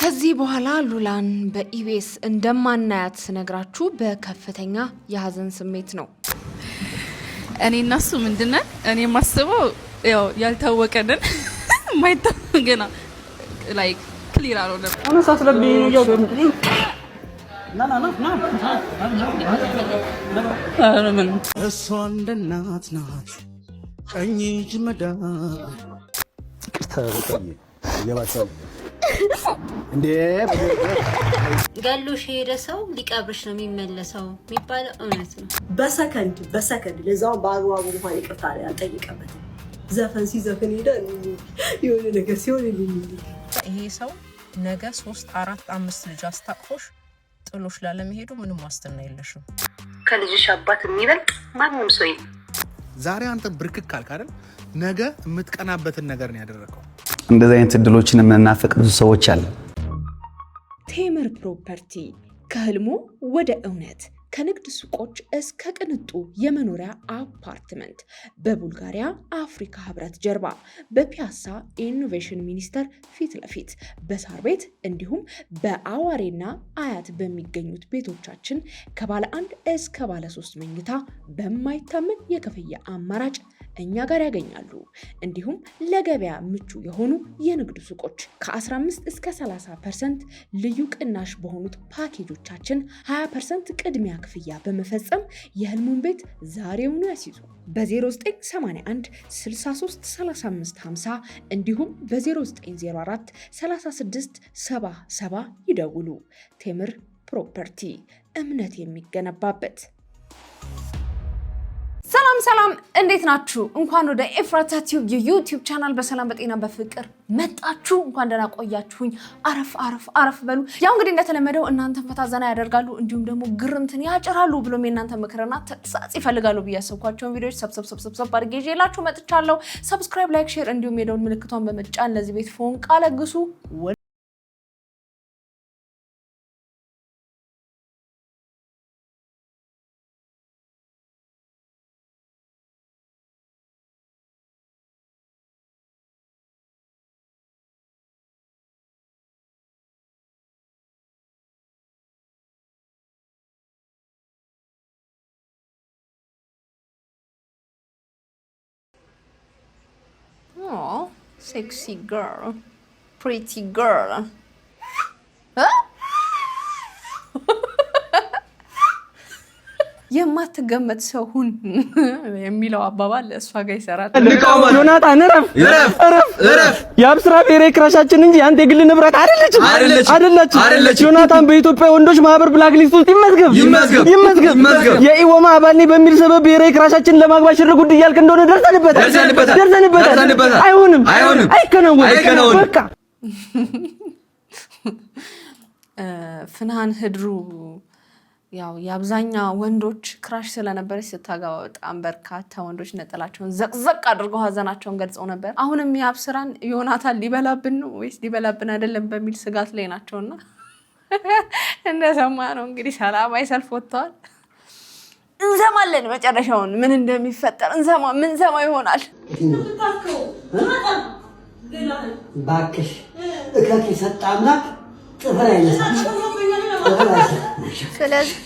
ከዚህ በኋላ ሉላን በኢቢኤስ እንደማናያት ስነግራችሁ በከፍተኛ የሀዘን ስሜት ነው። እኔና እሱ ምንድነው እኔ ማስበው ያው ያልታወቀንን ማይታወቀና ላይክ ክሊር አልሆነም። አመሳስለብኝ ነው ያው ና እሷ እንደ እናት ናት ቀኝ እጅ መዳብ ይገባቸው እንዴ ገሎሽ ሄደ ሰው ሊቀብርሽ ነው የሚመለሰው የሚባለው እውነት ነው። በሰከንድ ለዛው በአግባቡ እንኳን ይቅርታ አልጠየቀበትም። ዘፈን ሲዘፍን ሄደ የሆነ ነገር ሲሆን ይሄ ሰው ነገ 3 4 5 ልጅ አስታቅፎሽ ጥሎሽ ላለመሄዱ ምንም ዋስትና የለሽም። ከልጅሽ አባት የሚበልጥ ማንም ሰው የለም። ዛሬ አንተ ብርክክ ካልክ አይደል ነገ የምትቀናበትን ነገር ነው ያደረከው። እንደዚህ አይነት እድሎችን የምናፈቅ ብዙ ሰዎች አለ። ቴምር ፕሮፐርቲ ከህልሙ ወደ እውነት ከንግድ ሱቆች እስከ ቅንጡ የመኖሪያ አፓርትመንት በቡልጋሪያ አፍሪካ ህብረት ጀርባ በፒያሳ ኢኖቬሽን ሚኒስቴር ፊት ለፊት በሳር ቤት እንዲሁም በአዋሬና አያት በሚገኙት ቤቶቻችን ከባለ 1 እስከ ባለ 3 መኝታ በማይታመን የክፍያ አማራጭ እኛ ጋር ያገኛሉ። እንዲሁም ለገበያ ምቹ የሆኑ የንግድ ሱቆች ከ15 እስከ 30% ልዩ ቅናሽ በሆኑት ፓኬጆቻችን 20% ቅድሚያ ክፍያ በመፈጸም የህልሙን ቤት ዛሬውኑ ያስይዙ። በ0981 63 35 50 እንዲሁም በ0904 36 77 ይደውሉ። ቴምር ፕሮፐርቲ እምነት የሚገነባበት። ሰላም እንዴት ናችሁ? እንኳን ወደ ኤፍራታ ቲዩብ የዩቲዩብ ቻናል በሰላም በጤና በፍቅር መጣችሁ። እንኳን ደህና ቆያችሁኝ። አረፍ በሉ። ያው እንግዲህ እንደተለመደው እናንተን ፈታ ዘና ያደርጋሉ እንዲሁም ደግሞ ግርምትን ያጭራሉ ብሎም የእናንተ ምክርና ተግሳጽ ይፈልጋሉ ብዬ ያሰብኳቸውን ቪዲዮዎች ሰብሰብ አድርጌ ይዤላችሁ መጥቻለሁ። ሰብስክራይብ፣ ላይክ፣ ሼር እንዲሁም የደወል ምልክቷን በመጫን ለዚህ ቤት ፎንቃ ለግሱ። Oh, sexy girl, pretty girl. Huh? የማትገመት ሰው ሁን የሚለው አባባል እሷ ጋር ይሰራል። ዮናታን እረፍ። የአብስራ ብሔራዊ ክራሻችን እንጂ አንተ የግል ንብረት አይደለች። ዮናታን በኢትዮጵያ ወንዶች ማህበር ብላክ ሊስት ውስጥ ይመዝገብ። የኢወማ አባል ነኝ በሚል ሰበብ ብሔራዊ ክራሻችን ለማግባት ሽር ጉድ እያልክ እንደሆነ ደርሰንበታል። አይሆንም፣ አይከናወንም። በቃ ፍናን ህድሩ ያው የአብዛኛው ወንዶች ክራሽ ስለነበረች ስታጋባ በጣም በርካታ ወንዶች ነጠላቸውን ዘቅዘቅ አድርገው ሀዘናቸውን ገልጸው ነበር። አሁንም የአብስራን ዮናታን ሊበላብን ነው ወይስ ሊበላብን አይደለም በሚል ስጋት ላይ ናቸውና እንደሰማ ነው እንግዲህ ሰላማዊ ሰልፍ ወጥተዋል። እንሰማለን መጨረሻውን ምን እንደሚፈጠር ምን ሰማ ይሆናል። ባክሽ እከክ ሰጣ አምላክ ጥፍር አይነሳም። ስለዚህ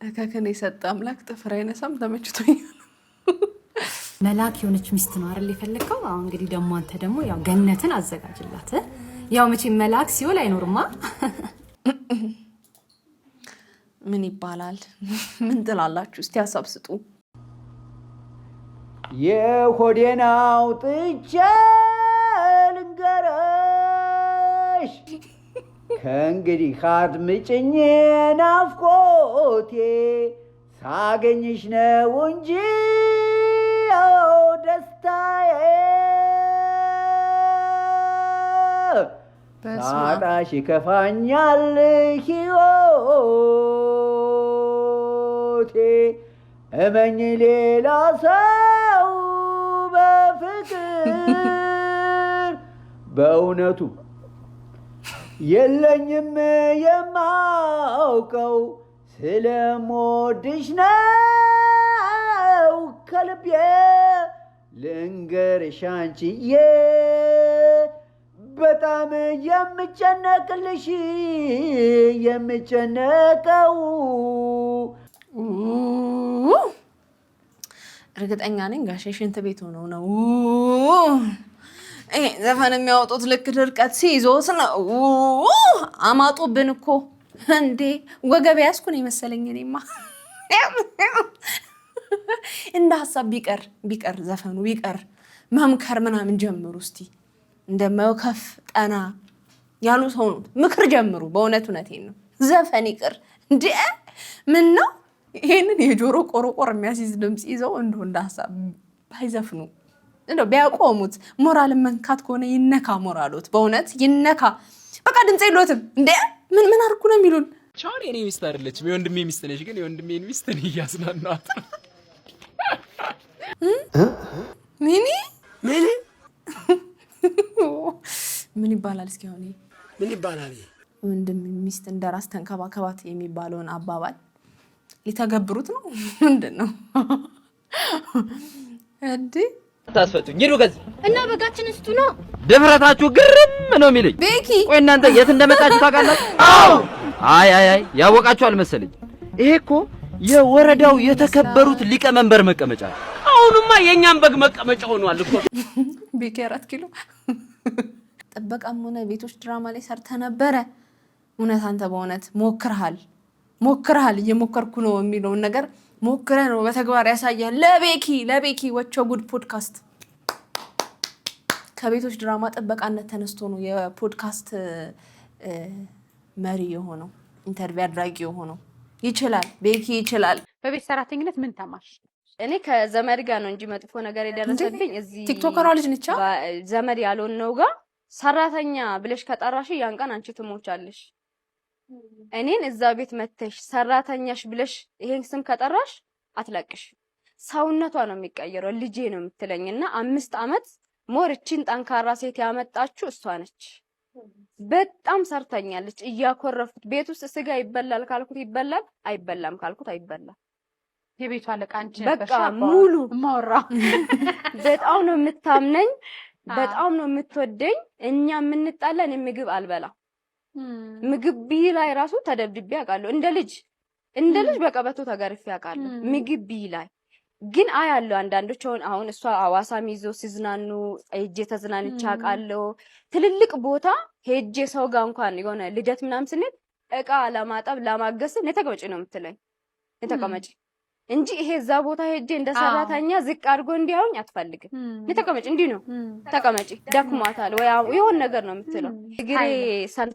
እከክን የሰጠ አምላክ ጥፍር አይነሳም። ተመችቶኛል። መላክ የሆነች ሚስት ነው አይደል የፈለከው? አሁን እንግዲህ ደግሞ አንተ ደግሞ ያው ገነትን አዘጋጅላት። ያው መቼም መላክ ሲኦል አይኖርማ። ምን ይባላል? ምን ትላላችሁ? እስቲ ሀሳብ ስጡ። የሆዴን አውጥቼ ልንገርሽ ከእንግዲህ አድምጪኝ ናፍቆቴ ሳገኝሽ ነው እንጂ ደስታዬ ሳጣሽ ይከፋኛል ሕይወቴ እመኝ ሌላ ሰው በፍቅር በእውነቱ የለኝም የማውቀው ስለምወድሽ ነው ልቤ ልንገርሽ አንቺዬ በጣም የምጨነቅልሽ የምጨነቀው እርግጠኛ ነኝ ጋሼ ሽንት ቤት ሆነው ነው ዘፈን የሚያወጡት ልክ ድርቀት ሲይዞት ነው አማጡብን እኮ እንዴ ወገብ ያስኩን የመሰለኝ እኔማ እንደ ሐሳብ ቢቀር ዘፈኑ ቢቀር መምከር ምናምን ጀምሩ እስቲ እንደማይከፍ ጠና ያሉ ሰው ነው ምክር ጀምሩ በእውነቴን ነው ዘፈን ይቅር እንዴ ምን ነው ይሄንን የጆሮ ቆሮቆር የሚያስይዝ ድምጽ ይዘው እንደ ሐሳብ ባይዘፍኑ እንደው ቢያቆሙት ሞራል መንካት ከሆነ ይነካ ሞራሎት በእውነት ይነካ በቃ ድምጽ የለውም እንዴ ምን አርኩ ነው የሚሉን ቻው የኔ ሚስት አይደለችም የወንድሜ ሚስት ነሽ ግን የወንድሜን ሚስት ነው ያስናናት ምን ይባላል እስኪ አሁን ምን ይባላል ወንድም ሚስት እንደራስ ተንከባከባት የሚባለውን አባባል ሊተገብሩት ነው ምንድነው እንዴ ታስፈቱኝ ይሉ ገዝ እና በጋችን እስቱ ነው ድፍረታችሁ ግርም ነው የሚልኝ ቤኪ ቆይ እናንተ የት እንደመጣችሁ ታውቃላችሁ አው አይ ያወቃችሁ አልመሰለኝ ይሄ እኮ የወረዳው የተከበሩት ሊቀመንበር መቀመጫ አሁንማ የኛም በግ መቀመጫ ሆኗል እኮ ቤኪ 4 ኪሎ ጥበቃም ሆነ ቤቶች ድራማ ላይ ሰርተ ነበረ እውነት አንተ በእውነት ሞክርሃል እየሞከርኩ ነው የሚለው ነገር ሞክረ ነው በተግባር ያሳያል ለቤኪ ወቾ ጉድ ፖድካስት ከቤቶች ድራማ ጥበቃነት ተነስቶ ነው የፖድካስት መሪ የሆነው ኢንተርቪው አድራጊ የሆነው ይችላል ቤኪ ይችላል በቤት ሰራተኝነት ምን ተማርሽ እኔ ከዘመድ ጋር ነው እንጂ መጥፎ ነገር የደረሰብኝ እዚህ ቲክቶከሯ ልጅ ነች ዘመድ ያልሆነው ጋር ሰራተኛ ብለሽ ከጠራሽ ያን ቀን አንቺ ትሞቻለሽ እኔን እዛ ቤት መተሽ ሰራተኛሽ ብለሽ ይሄን ስም ከጠራሽ አትለቅሽ ሰውነቷ ነው የሚቀየረው ልጄ ነው የምትለኝና 5 አመት ሞርቺን ጠንካራ ሴት ያመጣችሁ እሷ ነች በጣም ሰርተኛለች እያኮረፍኩት ቤት ውስጥ ስጋ ይበላል ካልኩት ይበላል አይበላም ካልኩት አይበላም የቤቷ አለቃ አንቺ በቃ ሙሉ ማወራ በጣም ነው የምታምነኝ በጣም ነው የምትወደኝ እኛ የምንጣለን ምግብ አልበላ ምግብ ቢ ላይ ራሱ ተደብድቤ አውቃለሁ እንደ ልጅ በቀበቶ ተገርፌ አውቃለሁ ምግብ ቢ ላይ ግን አያለው አንዳንዶች አሁን እሷ አዋሳም ይዞ ሲዝናኑ ሄጄ ተዝናንቼ አውቃለሁ ትልልቅ ቦታ ሄጄ ሰው ጋር እንኳን የሆነ ልደት ምናምን ስንል እቃ ለማጠብ ለማገስ ነተቀመጪ ነው የምትለኝ ነተቀመጪ እንጂ ይሄ እዛ ቦታ ሄጄ እንደ ሰራተኛ ዝቅ አድርጎ እንዲያውኝ አትፈልግም ነተቀመጪ እንዲህ ነው ተቀመጪ ደክሟታል ወይ የሆነ ነገር ነው የምትለው ግሬ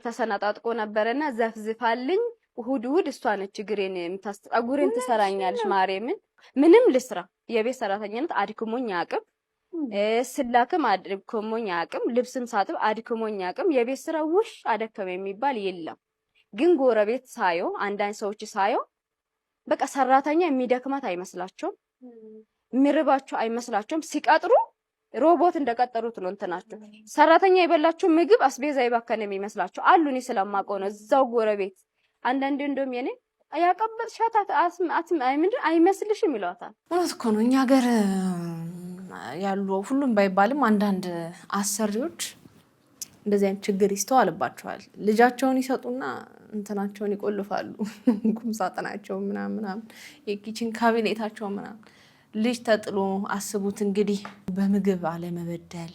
ተሰናጣጥቆ ነበርና ዘፍዝፋልኝ እሁድ እሷ ነች ግሬን የምታስጠጉሬን ትሰራኛለሽ ማርያምን ምንም ልስራ የቤት ሰራተኛነት አድክሞኝ አቅም ስላክም አድክሞኝ አቅም ልብስም ሳጥብ አድክሞኝ አቅም የቤት ስራ ውሽ አደከመ የሚባል የለም ግን ጎረቤት ሳዮ አንዳንድ ሰዎች ሳዮ በቃ ሰራተኛ የሚደክማት አይመስላቸውም የሚርባቸው አይመስላቸውም ሲቀጥሩ ሮቦት እንደቀጠሩት ነው እንትናቸው ሰራተኛ ይበላቸው ምግብ አስቤዛ ይባከነ የሚመስላቸው አሉኒ ስለማቆ ነው እዛው ጎረቤት አንዳንዴ እንደም የኔ ያቀበልሻት አይመስልሽም ይሏታል እውነት እኮ ነው እኛ ሀገር ያሉ ሁሉም ባይባልም አንዳንድ አሰሪዎች እንደዚህ አይነት ችግር ይስተዋልባቸዋል ልጃቸውን ይሰጡና እንትናቸውን ይቆልፋሉ ቁም ሳጥናቸው ምናምን የኪችን ካቢኔታቸው ምናምን ልጅ ተጥሎ አስቡት እንግዲህ በምግብ አለመበደል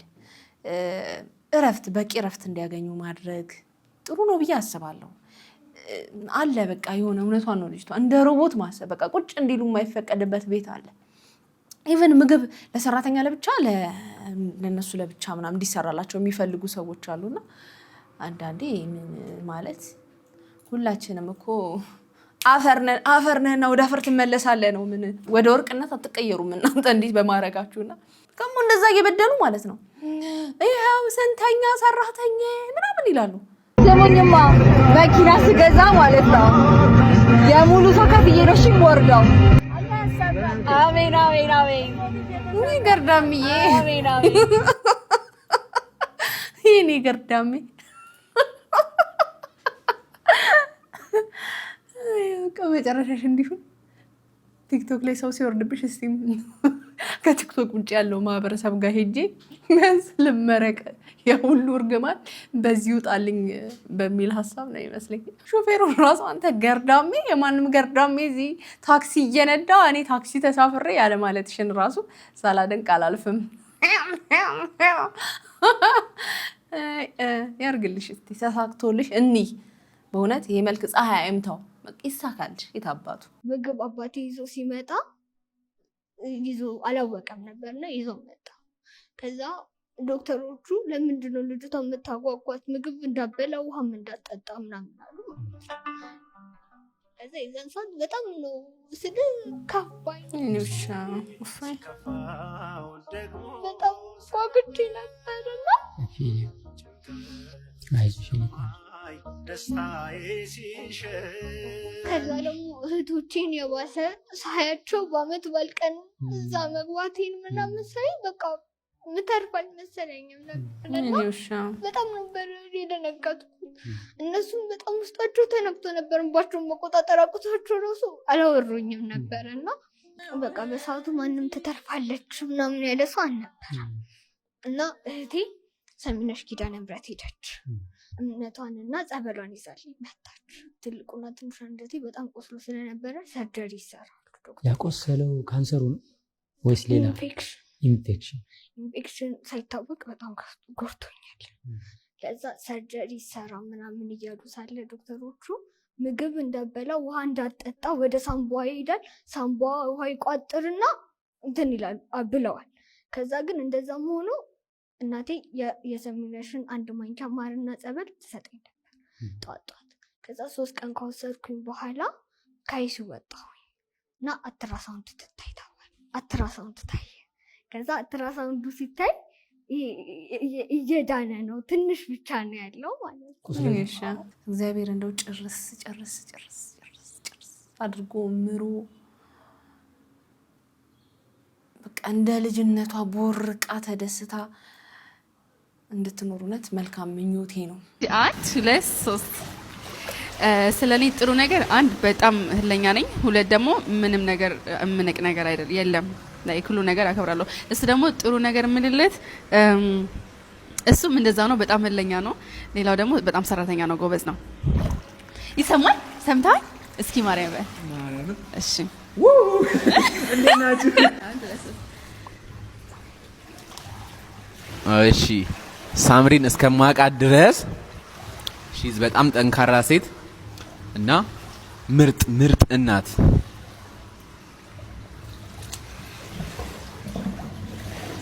በቂ እረፍት እንዲያገኙ ማድረግ ጥሩ ነው ብዬ አስባለሁ አለ በቃ የሆነ እውነቷን ነው ልጅቷ እንደ ሮቦት ማሰብ በቃ ቁጭ እንዲሉ የማይፈቀድበት ቤት አለ ኢቭን ምግብ ለሰራተኛ ለብቻ ለነሱ ለብቻ ምናምን እንዲሰራላቸው የሚፈልጉ ሰዎች አሉና አንዳንዴ ማለት ሁላችንም እኮ አፈርነና ወደ አፈር ትመለሳለህ ነው ምን ወደ ወርቅነት አትቀየሩም እናንተ እንዴት በማረጋችሁና ከሞ እንደዛ እየበደሉ ማለት ነው ይሄው ሰንተኛ ሰራተኛ ምናምን ይላሉ ሰሞኑንማ መኪና ስገዛ ማለት ነው የሙሉ ሰው ከፍዬ ነው ወርዳው አሜን ወይ ገርዳምዬ አሜን ይሄኔ ገርዳሜ ከመጨረሻሽ እንዲሁ ቲክቶክ ላይ ሰው ሲወርድብሽ እስቲ ከቲክቶክ ውጭ ያለው ማህበረሰብ ጋር ሄጄ ቢያንስ ልመረቅ የሁሉ እርግማን በዚህ ውጣልኝ በሚል ሀሳብ ነው ይመስለኝ። ሾፌሩ ራሱ አንተ ገርዳሜ፣ የማንም ገርዳሜ እዚህ ታክሲ እየነዳ እኔ ታክሲ ተሳፍሬ ያለ ማለትሽን ራሱ ሳላደንቅ አላልፍም። ያርግልሽ እስቲ ተሳክቶልሽ እኒ በእውነት ይሄ መልክ ፀሐይ አይምታው ይሳካልሽ። የታባቱ ምግብ አባቴ ይዞ ሲመጣ ይዞ አላወቀም ነበርና ይዞ መጣ። ከዛ ዶክተሮቹ ለምንድን ነው ልጅቷ የምታጓጓት ምግብ እንዳበላ ውሃም እንዳጠጣ ምናምን አሉ። ከዛ የዛን ሰዓት በጣም ነው ስለ ካባይ በጣም ጓጉቼ ነበርና ከዛ ደግሞ እህቶቼን የባሰ ሳያቸው በአመት ባልቀን እዛ መግባቴን ምናምን ሳይ በቃ ምተርፍ አልመሰለኝም ነበር። በጣም ነበር የደነገጥኩት። እነሱም በጣም ውስጣቸው ተነክቶ ነበር። እንባቸውን መቆጣጠር አቅቷቸው ራሱ አላወሩኝም ነበር እና በቃ በሰዓቱ ማንም ትተርፋለች ምናምን ያለ ሰው አልነበረም እና እህቴ ሰሚነሽ ኪዳነ ምህረት ሄደች። እምነቷንና ጸበሏን ይዛልኝ መጣች። ትልቁና ትንሹ አንጀቴ በጣም ቆስሎ ስለነበረ ሰርጀሪ ይሰራሉ። ያቆሰለው ካንሰሩ ነው ወይስ ሌላ ኢንፌክሽን ሳይታወቅ በጣም ጎርቶኛል። ለዛ ሰርጀሪ ይሰራ ምናምን እያሉ ሳለ ዶክተሮቹ ምግብ እንዳበላ ውሃ እንዳጠጣ ወደ ሳምቧ ይሄዳል። ሳምቧ ውሃ ይቋጥርና እንትን ይላል ብለዋል። ከዛ ግን እንደዛም ሆኖ እናቴ የሰሚነሽን 1 ማንኪያ ማርና ጸበል ትሰጠኝ ነበር ጧት። ከዛ 3 ቀን ከወሰድኩኝ በኋላ ካይሲ ወጣሁኝ እና አትራሳውንድ ትታይታዋል። አትራሳውንድ ታየ። ከዛ አትራሳውንዱ ሲታይ እየዳነ ነው፣ ትንሽ ብቻ ነው ያለው ማለት ነው። እግዚአብሔር እንደው ጭርስ አድርጎ ምሮ በቃ እንደ ልጅነቷ ቦርቃ ተደስታ እንድትኖሩነት መልካም ምኞቴ ነው። 1 2 3 ስለኔ ጥሩ ነገር 1 በጣም ህለኛ ነኝ። 2 ደግሞ ምንም ነገር ምንቅ ነገር አይደል የለም ላይ ሁሉ ነገር አከብራለሁ። እሱ ደግሞ ጥሩ ነገር ምንለት እሱም እንደዛ ነው። በጣም ህለኛ ነው። ሌላው ደግሞ በጣም ሰራተኛ ነው፣ ጎበዝ ነው። ይሰማል? ሰምታል? እስኪ ማርያም በል። እሺ እንደናችሁ? እሺ ሳምሪን እስከማውቃት ድረስ ሺዝ በጣም ጠንካራ ሴት እና ምርጥ እናት።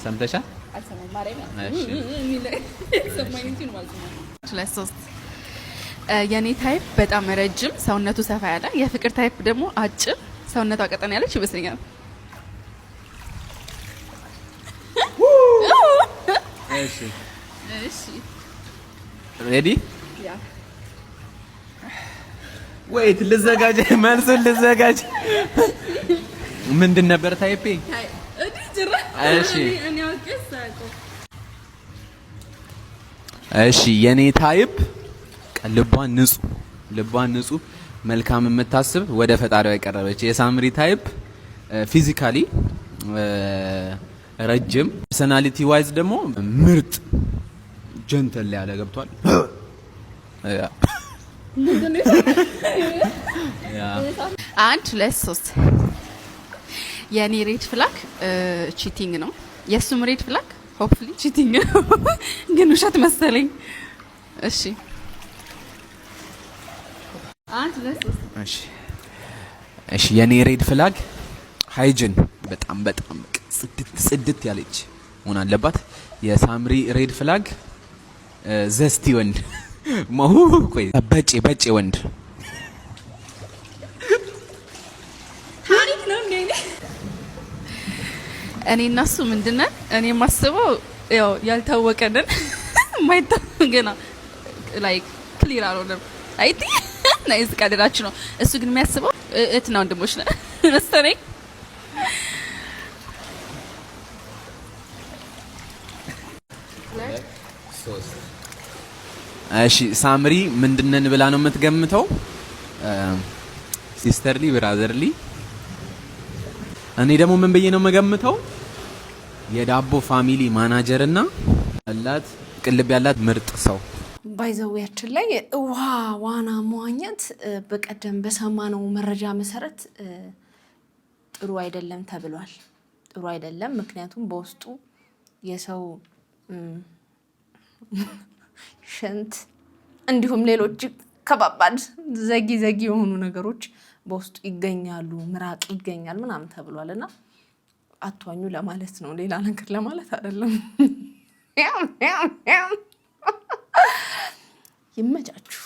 ሰምተሻል? የኔ ታይፕ በጣም ረጅም፣ ሰውነቱ ሰፋ ያለ፣ የፍቅር ታይፕ ደግሞ አጭር፣ ሰውነቷ ቀጠን ያለች ይመስለኛል። ሬዲ ወይት ልዘጋጅ፣ መልሱን ልዘጋጅ። ምንድን ነበር ታይፔ? እሺ የኔ ታይፕ ልቧን ንጹህ መልካም የምታስብ ወደ ፈጣሪዋ የቀረበች። የሳምሪ ታይፕ ፊዚካሊ ረጅም፣ ፐርሰናሊቲ ዋይዝ ደግሞ ምርጥ ጀንተል ያለ ገብቷል። 1 2 3 የኔ ሬድ ፍላግ ቺቲንግ ነው። የሱም ሬድ ፍላግ ሆፕፉሊ ቺቲንግ ነው፣ ግን ውሸት መሰለኝ። እሺ 1 2 3 እሺ የኔ ሬድ ፍላግ ሃይጅን በጣም ጽድት ያለች መሆን አለባት። የሳምሪ ሬድ ፍላግ ዘስቲ ወንድ ቆይ በጬ ወንድ ታሪክ ነው እንዴ? እኔ እና እሱ ምንድነው? እኔ የማስበው ያው ያልታወቀንን ማይታወቅ ገና ላይክ ክሊር አልሆነም። አይቲ ናይስ ቀደዳችሁ ነው። እሱ ግን የሚያስበው እህትና ወንድሞች ነን መሰለኝ። እሺ ሳምሪ ምንድነን ብላ ነው የምትገምተው? ሲስተርሊ ብራዘርሊ። እኔ ደግሞ ምን ብዬ ነው የምገምተው? የዳቦ ፋሚሊ ማናጀር እና ያላት ቅልብ ያላት ምርጥ ሰው ባይዘውያችን ላይ ዋና መዋኘት በቀደም በሰማነው መረጃ መሰረት ጥሩ አይደለም ተብሏል። ጥሩ አይደለም ምክንያቱም በውስጡ የሰው ሽንት እንዲሁም ሌሎች ከባባድ ዘጊ የሆኑ ነገሮች በውስጡ ይገኛሉ፣ ምራቅ ይገኛል ምናምን ተብሏልና አትዋኙ ለማለት ነው። ሌላ ነገር ለማለት አይደለም። ይመቻችሁ።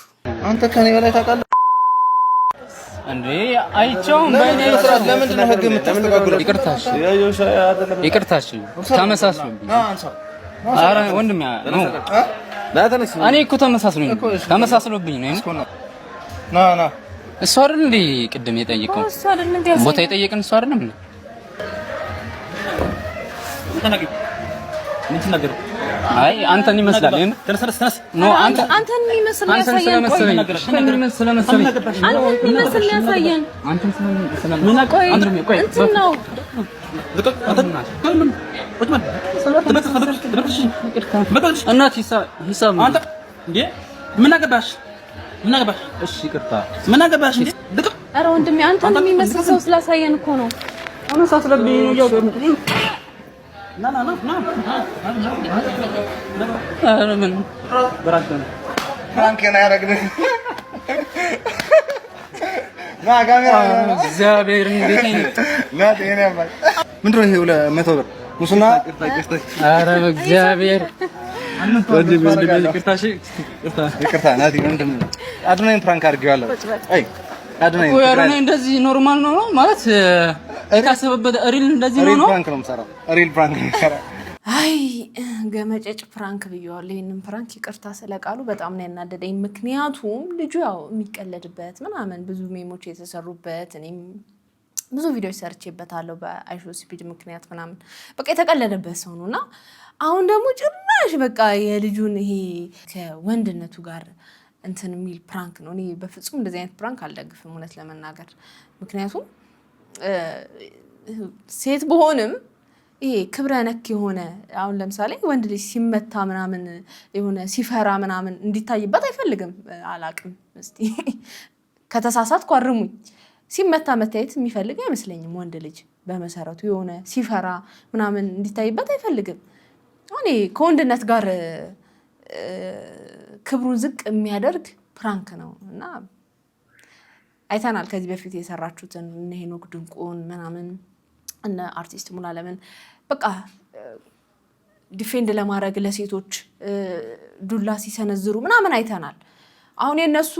አንተ ከኔ በላይ ታውቃለህ እንዴ? አይቻውም በእኔ መስራት ለምንድን ነው ህግ የምታስተካክለው? ይቅርታሽ ተመሳስሎብኝ። ኧረ ወንድም ነው እኔ እኮ ተመሳስሎብኝ ነው። ና እሱ አይደል እንዴ ቅድም የጠየቀው ቦታ የጠየቀን እሱ አይደለም እንዴ? አይ አንተን ይመስላል ተነስ ኖ አንተን ይመስል ያሳየን እናት ሂሳብ አንተ እንዴ ምን አገባሽ? እሺ ይቅርታ ምን አገባሽ እንዴ? ኧረ ወንድሜ አንተን የሚመስል ሰው ስላሳየን እኮ ነው። አመሳስለብኝ ነው ያው ና ኧረ ምን ፍራንክ ነው ያደረግነው። ና ካሜራ እግዚአብሔር እንዴት ና የኔ አባይ ምንድነው ይሄ 200 ብር ሙስና? ኧረ እግዚአብሔር ይቅርታ ናቲ ምንድን ነው አድናኝ ፕራንክ አድርጌዋለሁ። አይ አድናኝ ወይ እንደዚህ ኖርማል ነው ማለት የታሰበበት ሪል እንደዚህ ነው። ፕራንክ ነው የምሰራው፣ ሪል ፕራንክ ነው የምሰራው። አይ ገመጨጭ ፕራንክ ብየዋለሁ። ይሄንን ፕራንክ ይቅርታ ስለቃሉ በጣም ነው ያናደደኝ። ምክንያቱም ልጁ ያው የሚቀለድበት ምናምን ብዙ ሜሞች የተሰሩበት እኔም ብዙ ቪዲዮዎች ሰርቼበታለሁ በአይሾ ስፒድ ምክንያት ምናምን በቃ የተቀለደበት ሰው ነውና አሁን ደግሞ ጭራሽ በቃ የልጁን ይሄ ከወንድነቱ ጋር እንትን የሚል ፕራንክ ነው። እኔ በፍጹም እንደዚህ አይነት ፕራንክ አልደግፍም እውነት ለመናገር ምክንያቱም ሴት በሆንም ይሄ ክብረ ነክ የሆነ አሁን ለምሳሌ ወንድ ልጅ ሲመታ ምናምን የሆነ ሲፈራ ምናምን እንዲታይበት አይፈልግም። አላቅም እስቲ ከተሳሳትኩ አርሙኝ። ሲመታ መታየት የሚፈልግ አይመስለኝም ወንድ ልጅ በመሰረቱ የሆነ ሲፈራ ምናምን እንዲታይበት አይፈልግም። እኔ ከወንድነት ጋር ክብሩን ዝቅ የሚያደርግ ፕራንክ ነው እና አይተናል ከዚህ በፊት የሰራችሁትን እነ ሄኖክ ድንቁን ምናምን እነ አርቲስት ሙሉዓለምን በቃ ዲፌንድ ለማድረግ ለሴቶች ዱላ ሲሰነዝሩ ምናምን አይተናል። አሁን የነሱ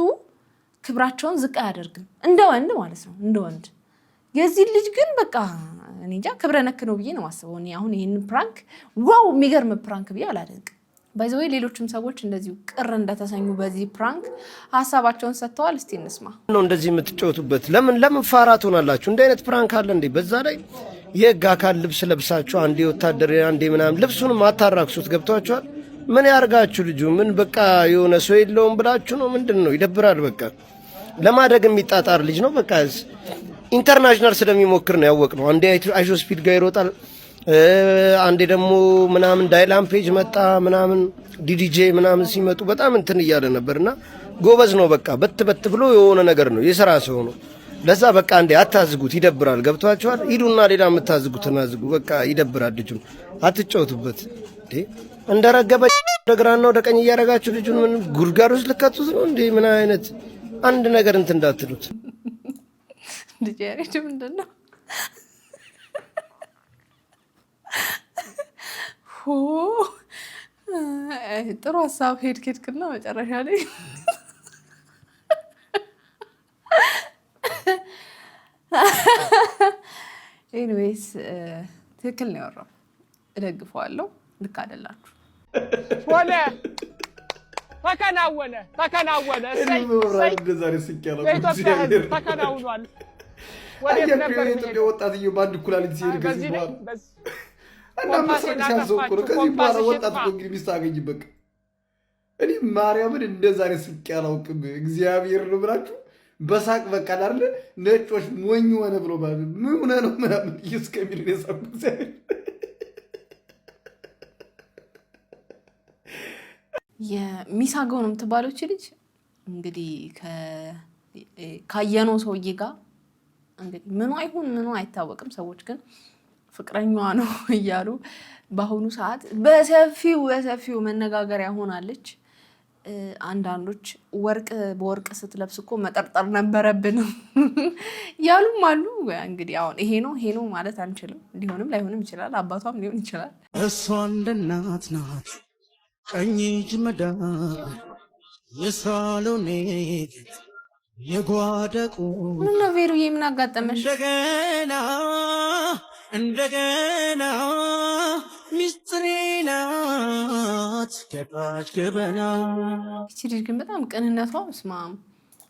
ክብራቸውን ዝቅ አያደርግም እንደ ወንድ ማለት ነው እንደ ወንድ። የዚህ ልጅ ግን በቃ እኔ እንጃ ክብረ ነክ ነው ብዬ ነው ማስበው። እኔ አሁን ይሄንን ፕራንክ ዋው የሚገርም ፕራንክ ብዬ አላደንቅም። ባይዘው ሌሎችም ሰዎች እንደዚሁ ቅር እንደተሰኙ በዚህ ፕራንክ ሀሳባቸውን ሰጥተዋል። እስቲ እንስማ። ነው እንደዚህ የምትጫወቱበት ለምን ፋራ ትሆናላችሁ? እንደ አይነት ፕራንክ አለ እንዴ? በዛ ላይ የህግ አካል ልብስ ለብሳችሁ አንዴ ወታደር አንዴ ምናምን ልብሱንም አታራክሱት። ገብቷችኋል? ምን ያርጋችሁ ልጁ ምን በቃ የሆነ ሰው የለውም ብላችሁ ነው? ምንድን ነው? ይደብራል። በቃ ለማደግ የሚጣጣር ልጅ ነው። በቃ ኢንተርናሽናል ስለሚሞክር ነው ያወቅነው። አንዴ አይሾ ስፒድ ጋር ይሮጣል፣ አንዴ ደግሞ ምናምን ዳይላም ፔጅ መጣ ምናምን ዲዲጄ ምናምን ሲመጡ በጣም እንትን እያለ ነበርና ጎበዝ ነው። በቃ በት ብሎ የሆነ ነገር ነው የሥራ ሰው ነው። ለዛ በቃ አንዴ አታዝጉት፣ ይደብራል። ገብቷችኋል? ሂዱና ሌላ የምታዝጉትን አዝጉ። በቃ ይደብራል። ልጁን አትጫወቱበት። እንደረገበ ወደ ግራና ወደ ቀኝ እያደረጋችሁ ልጁን ምን ጉድጓድ ውስጥ ልከቱት ነው እንዴ? ምን አይነት አንድ ነገር እንትን እንዳትሉት። ልጅ ያሬድ ምንድነው? ጥሩ ሀሳብ ሄድክና መጨረሻ ላይ ኤኒዌይስ ትክክል ነው ያወራው። እደግፈዋለሁ። ልክ አይደላችሁ። ሆነ ተከናወነ የኢትዮጵያ ሕዝብ ተከናውኗል። ወዴት ነበር የኢትዮጵያ ወጣትዬው በአንድ ኩላሊት ሲሄድ ከዚህ በኋላ እና መስራት ሲያንሰው እኮ ነው። ከዚህ በኋላ ወጣት እኮ እንግዲህ ሚስት አገኝበት። እኔ ማርያምን እንደዛ ነው ስቄ አላውቅም። እግዚአብሔር ነው ብላችሁ በሳቅ በቃ አይደል ነጮች ሞኝ ሆነ ብሎ ማለት ምን ሆነ ነው ምናምን እስከሚል ነው። የሚሳገው ነው የምትባለው ልጅ እንግዲህ ካየነው ሰውዬ ጋር እንግዲህ ምኑ አይታወቅም። ሰዎች ግን ፍቅረኛዋ ነው እያሉ በአሁኑ ሰዓት በሰፊው መነጋገሪያ ሆናለች። አንዳንዶች በወርቅ ስትለብስ እኮ መጠርጠር ነበረብን ያሉም አሉ። እንግዲህ አሁን ይሄ ነው ማለት አንችልም። ሊሆንም ላይሆንም ይችላል። አባቷም ሊሆን ይችላል። እሷ እንደ እናት ናት ቀኝ እጅ መዳብ የሳሎኔ የጓደቁ ምነው ቬሩዬ ምን አጋጠመሽ? እንደገና ሚስጥሬ ናት ገባች ገበና። እቺ ልጅ ግን በጣም ቅንነቷ ስማም።